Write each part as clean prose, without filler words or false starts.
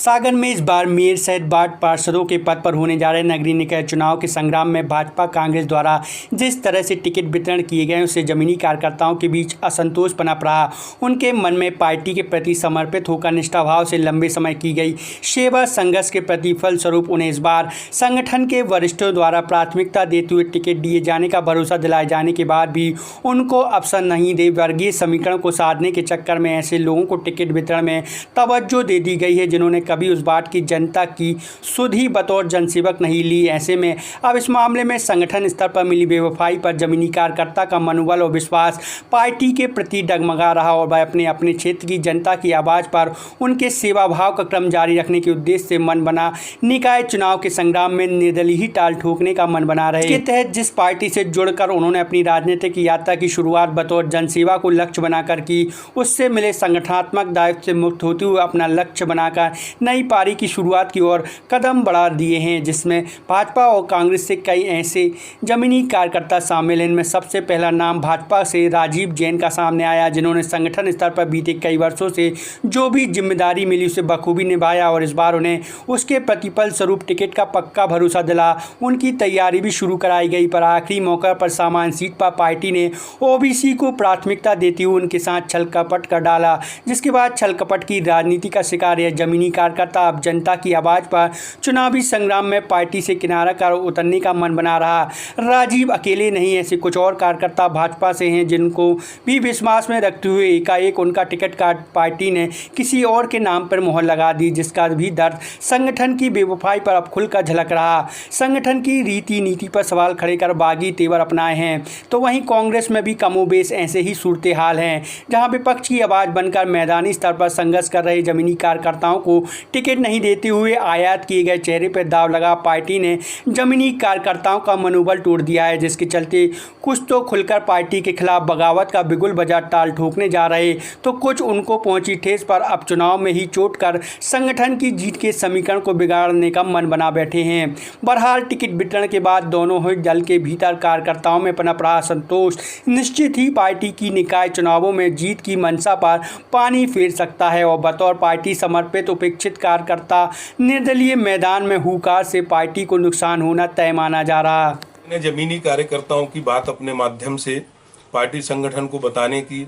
सागर में इस बार मेयर सहित 8 पार्षदों के पद पर होने जा रहे नगरीय निकाय चुनाव के संग्राम में भाजपा कांग्रेस द्वारा जिस तरह से टिकट वितरण किए गए उससे जमीनी कार्यकर्ताओं के बीच असंतोष पनप रहा। उनके मन में पार्टी के प्रति समर्पित होकर निष्ठाभाव से लंबे समय की गई सेवा संघर्ष के प्रतिफल स्वरूप उन्हें इस बार संगठन के वरिष्ठों द्वारा प्राथमिकता देते हुए टिकट दिए जाने का भरोसा दिलाए जाने के बाद भी उनको अवसर नहीं दे वर्गीय समीकरण को साधने के चक्कर में ऐसे लोगों को टिकट वितरण में तवज्जो दे दी गई है जिन्होंने कभी उस बाट की जनता की सुध ही बतौर जनसेवक नहीं ली। ऐसे में अब इस मामले में संगठन स्तर पर मिली बेवफाई पर जमीनी कार्यकर्ता का मनोबल और विश्वास पार्टी के प्रति डगमगा रहा और वह अपने अपने क्षेत्र की जनता की आवाज़ पर उनके सेवा भाव का क्रम जारी रखने के उद्देश्य से मन बना निकाय चुनाव के संग्राम में निर्दलीय ही टाल ठोकने का मन बना रहे। इसके तहत जिस पार्टी से जुड़कर उन्होंने अपनी राजनीतिक यात्रा की शुरुआत बतौर जनसेवा को लक्ष्य बनाकर की, उससे मिले संगठनात्मक दायित्व से मुक्त होते हुए अपना लक्ष्य बनाकर नई पारी की शुरुआत की ओर कदम बढ़ा दिए हैं, जिसमें भाजपा और कांग्रेस से कई ऐसे जमीनी कार्यकर्ता शामिल हैं। इनमें सबसे पहला नाम भाजपा से राजीव जैन का सामने आया, जिन्होंने संगठन स्तर पर बीते कई वर्षों से जो भी जिम्मेदारी मिली उसे बखूबी निभाया और इस बार उन्हें उसके प्रतिफल स्वरूप टिकट का पक्का भरोसा दिला उनकी तैयारी भी शुरू कराई गई। पर आखिरी मौके पर सामान्य सीट पर पार्टी ने ओबीसी को प्राथमिकता देते हुए उनके साथ छल कपट कर डाला, जिसके बाद छल कपट की राजनीति का शिकार यह जमीनी कार्यकर्ता अब जनता की आवाज़ पर चुनावी संग्राम में पार्टी से किनारा कर उतरने का मन बना रहा। राजीव अकेले नहीं, ऐसे कुछ और कार्यकर्ता भाजपा से हैं जिनको भी विश्वास में रखते हुए एकाएक उनका टिकट काट पार्टी ने किसी और के नाम पर मोहर लगा दी, जिसका भी दर्द संगठन की बेवफाई पर अब खुलकर झलक रहा। संगठन की रीति नीति पर सवाल खड़े कर बागी तेवर अपनाए हैं, तो वहीं कांग्रेस में भी कमोबेश ऐसे ही सूरत हाल हैं, जहां विपक्ष की आवाज़ बनकर मैदानी स्तर पर संघर्ष कर रहे जमीनी कार्यकर्ताओं को टिकट नहीं देते हुए आयात किए गए चेहरे पर दाव लगा पार्टी ने जमीनी कार्यकर्ताओं का मनोबल तोड़ दिया है, जिसके चलते कुछ तो खुलकर पार्टी के खिलाफ बगावत का बिगुल बजा टाल ठोकने जा रहे, तो कुछ उनको पहुंची ठेस पर अब चुनाव में ही चोट कर संगठन की जीत के समीकरण को बिगाड़ने का मन बना बैठे हैं। बहरहाल टिकट वितरण के बाद दोनों ही दल के भीतर कार्यकर्ताओं में पनप रहा संतोष निश्चित ही पार्टी की निकाय चुनावों में जीत की मंशा पर पानी फेर सकता है और बतौर पार्टी समर्पित उपेक्षित कार्यकर्ता निर्दलीय मैदान में हुकार से पार्टी को नुकसान होना तय माना जा रहा। मैंने जमीनी कार्यकर्ताओं की बात अपने माध्यम से पार्टी संगठन को बताने की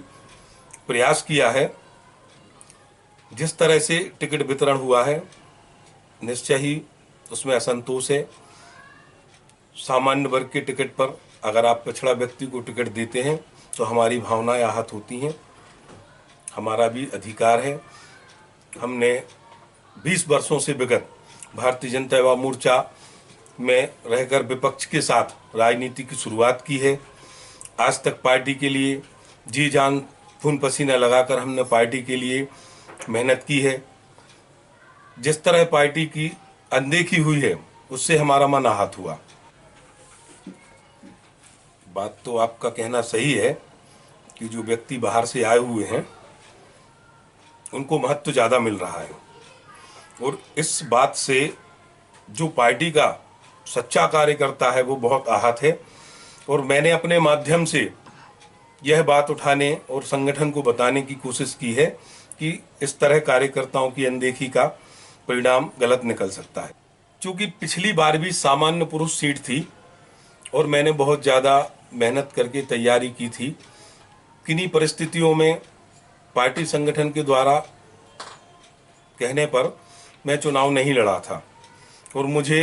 प्रयास किया है। जिस तरह से टिकट वितरण हुआ है निश्चय ही उसमें असंतोष है। सामान्य वर्ग के टिकट पर अगर आप पिछड़ा व्यक्ति को टिकट देते हैं तो हमारी भावनाएं आहत होती हैं। हमारा भी अधिकार है। हमने 20 वर्षों से विगत भारतीय जनता युवा मोर्चा में रहकर विपक्ष के साथ राजनीति की शुरुआत की है। आज तक पार्टी के लिए जी जान खून पसीना लगाकर हमने पार्टी के लिए मेहनत की है। जिस तरह पार्टी की अनदेखी हुई है उससे हमारा मन आहत हुआ। बात तो आपका कहना सही है कि जो व्यक्ति बाहर से आए हुए हैं उनको महत्व ज़्यादा मिल रहा है और इस बात से जो पार्टी का सच्चा कार्यकर्ता है वो बहुत आहत है। और मैंने अपने माध्यम से यह बात उठाने और संगठन को बताने की कोशिश की है कि इस तरह कार्यकर्ताओं की अनदेखी का परिणाम गलत निकल सकता है। क्योंकि पिछली बार भी सामान्य पुरुष सीट थी और मैंने बहुत ज़्यादा मेहनत करके तैयारी की थी। किन्हीं परिस्थितियों में पार्टी संगठन के द्वारा कहने पर मैं चुनाव नहीं लड़ा था और मुझे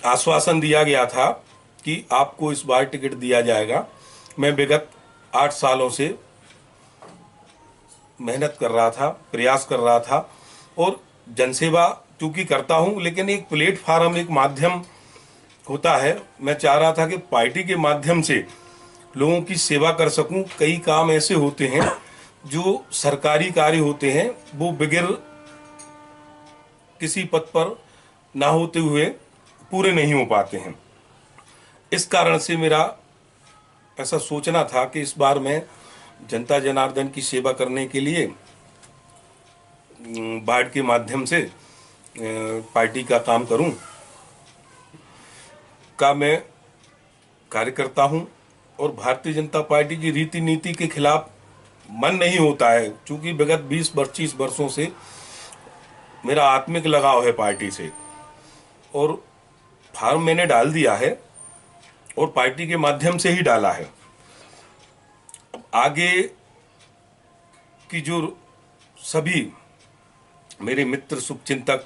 आश्वासन दिया गया था कि आपको इस बार टिकट दिया जाएगा। मैं विगत 8 सालों से मेहनत कर रहा था, प्रयास कर रहा था और जनसेवा चूँकि करता हूँ, लेकिन एक प्लेटफार्म, एक माध्यम होता है। मैं चाह रहा था कि पार्टी के माध्यम से लोगों की सेवा कर सकूं। कई काम ऐसे होते हैं जो सरकारी कार्य होते हैं वो बगैर किसी पद पर ना होते हुए पूरे नहीं हो पाते हैं। इस कारण से मेरा ऐसा सोचना था कि इस बार मैं जनता जनार्दन की सेवा करने के लिए बाढ़ के माध्यम से पार्टी का काम करूं। का मैं कार्यकर्ता हूं और भारतीय जनता पार्टी की रीति नीति के खिलाफ मन नहीं होता है, क्योंकि विगत 20-25 वर्षों से मेरा आत्मिक लगाव है पार्टी से, और फॉर्म मैंने डाल दिया है और पार्टी के माध्यम से ही डाला है। आगे की जो सभी मेरे मित्र, शुभचिंतक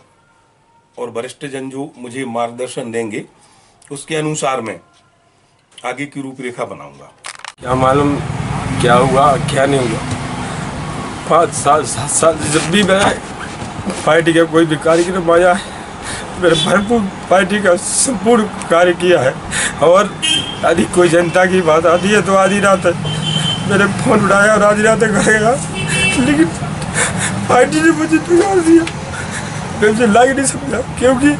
और वरिष्ठ जन जो मुझे मार्गदर्शन देंगे, उसके अनुसार मैं आगे की रूपरेखा बनाऊंगा। क्या मालूम क्या हुआ क्या नहीं हुआ। 5 साल जब भी मैं पार्टी का कोई भी कार्यक्रम आया है, मैंने भरपूर पार्टी का संपूर्ण कार्य किया है। और यदि कोई जनता की बात आती है तो आधी रात मैंने फोन उठाया और आधी रात करेगा, लेकिन पार्टी ने मुझे बिगाड़ दिया। मैं मुझे लग नहीं समझा, क्योंकि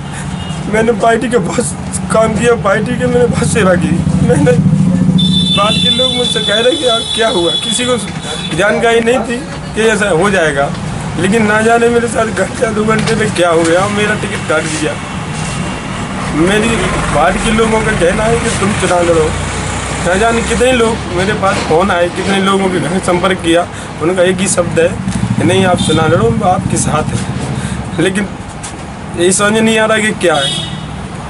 मैंने पार्टी का बहुत काम किया, पार्टी के मैंने बहुत सेवा की। मैंने बाद के लोग मुझसे कह रहे कि यार क्या हुआ, किसी को जानकारी नहीं थी कि ऐसा हो जाएगा, लेकिन ना जाने मेरे साथ घंटा 2 घंटे में क्या हो गया, मेरा टिकट काट दिया। मेरी बाद के लोगों का कहना है कि तुम चुनाव लड़ो। ना जाने कितने लोग मेरे पास फ़ोन आए, कितने लोगों के घर संपर्क किया, उनका एक ही शब्द है कि नहीं आप चुनाव लड़ो, हम आपके साथ हैं। लेकिन यही समझ नहीं आ रहा कि क्या है,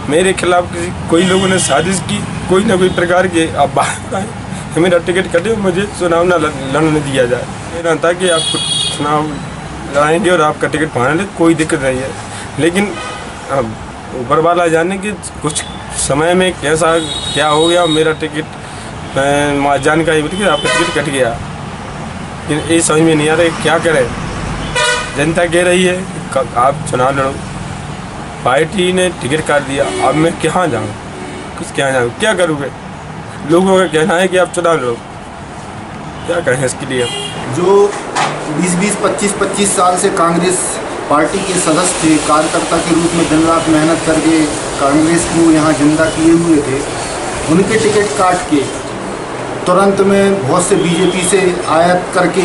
मेरे खिलाफ कोई लोगों ने साजिश की, कोई ना कोई प्रकार के आप बाहर आए कि मेरा टिकट कटे, मुझे चुनाव ना लड़ने दिया जाए। मेरा था कि आपको चुनाव लड़ाएंगे और आपका टिकट पाने ले, कोई दिक्कत नहीं है। लेकिन अब ऊपर वाला जाने कि कुछ समय में कैसा क्या हो गया, मेरा टिकट जानकारी मिली कि आपका टिकट कट गया। लेकिन ये समझ में नहीं आ रहा है क्या करें। जनता कह रही है कि आप चुनाव लड़ो, पार्टी ने टिकट काट दिया, अब मैं कहाँ जाऊँ, क्या जाऊँ, क्या करूँगा। लोगों का कहना है कि आप चुनाव लड़ो, क्या करें इसके लिए। जो 20-20, 25-25 साल से कांग्रेस पार्टी के सदस्य थे, कार्यकर्ता के रूप में दिन रात मेहनत करके कांग्रेस को यहाँ जिंदा किए हुए थे, उनके टिकट काट के तुरंत में बहुत से बीजेपी से आयात करके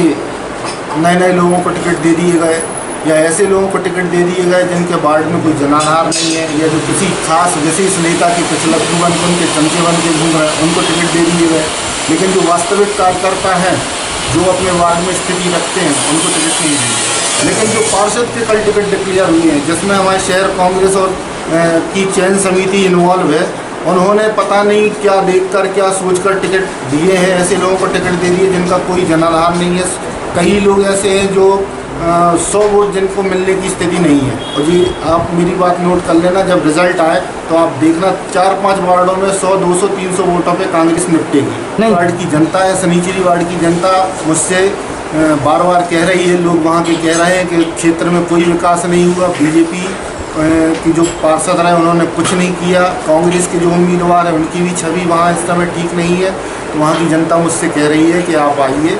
नए लोगों को टिकट दे दिए गए, या ऐसे लोगों को टिकट दे दिए गए जिनके वार्ड में कोई जनाधार नहीं है, या जो किसी खास विशेष नेता के पिछलग्गू बन के उनके चमचे बन के घूम रहे हैं, उनको टिकट दे दिए गए। लेकिन जो वास्तविक कार्यकर्ता हैं, जो अपने वार्ड में स्थिति रखते हैं, उनको टिकट नहीं दिए। लेकिन जो पार्षद के कल टिकट डिक्लेयर हुए हैं, जिसमें हमारे शहर कांग्रेस और की चयन समिति इन्वॉल्व है, उन्होंने पता नहीं क्या देखकर क्या सोचकर टिकट दिए हैं, ऐसे लोगों को टिकट दे दिए जिनका कोई जनाधार नहीं है। कई लोग ऐसे हैं जो 100 वोट जिनको मिलने की स्थिति नहीं है। और जी आप मेरी बात नोट कर लेना, जब रिजल्ट आए तो आप देखना 4-5 वार्डों में 100, 200, 300 वोटों पे कांग्रेस निपटेगी। वार्ड की जनता है, सनीचरी वार्ड की जनता मुझसे बार बार कह रही है, लोग वहाँ के कह रहे हैं कि क्षेत्र में कोई विकास नहीं हुआ, बीजेपी की जो पार्षद रहे उन्होंने कुछ नहीं किया, कांग्रेस के जो उम्मीदवार हैं उनकी भी छवि वहाँ इस समय ठीक नहीं है। तो वहाँ की जनता मुझसे कह रही है कि आप आइए।